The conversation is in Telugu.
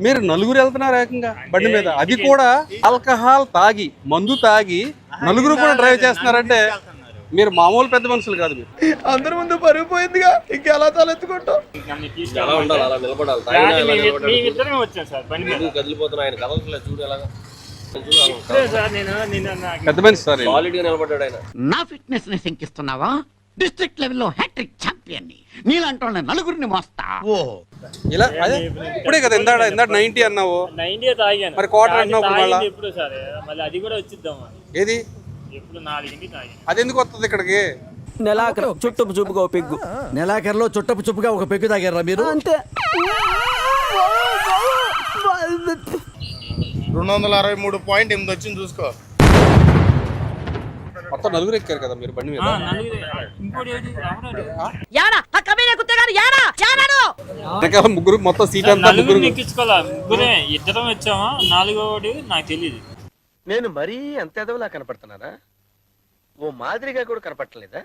మీరు నలుగురు వెళ్తున్నారు ఏకంగా బండి మీద, అది కూడా ఆల్కహాల్ తాగి, మందు తాగి నలుగురు కూడా డ్రైవ్ చేస్తున్నారంటే మీరు మామూలు పెద్ద మనుషులు కాదు. మీరు అందరి ముందు పరుగు పోయిందిగా, ఇంకెలా తలెత్తుకుంటాం. పెద్ద మనిషి సార్, నా ఫిట్నెస్ ని శంకిస్తున్నావా? డిస్ట్రిక్ట్ లెవెల్లో హ్యాట్రిక్ ఛాంపియన్ ని, నీలాంటి నలుగురిని మోస్తా. ఇలా అదే ఇప్పుడే కదా ఇందాడ 90 అన్నావు, 90 తాగాను మరి క్వార్టర్ అంటున్నావు. ఎప్పుడు సరే మళ్ళీ అది కూడా వచ్చిద్దామా? ఏది ఎప్పుడు 4కి తాగాను. అది ఎందుకు వస్తుంది ఇక్కడికి? నెలాఖరు చుట్టపు చూపుగా ఒక పెగ్గు. నెలాఖరులో చుట్టపు చూపుగా ఒక పెగ్గు తాగారా మీరు? అంతే. 263.8 వచ్చింది చూసుకో. మొత్తం నలుగురు ఎక్కారు కదా మీరు బండి మీద. ముగ్గురు మొత్తం సీట్ అంతా ముగ్గురు ఎక్కించుకోవాలా? ముగ్గురే, ఇద్దరం వచ్చామా, 4వ నాకు తెలియదు. నేను మరీ అంత ఎదవలా కనపడుతున్నానా? ఓ మాదిరిగా కూడా కనపడలేదా?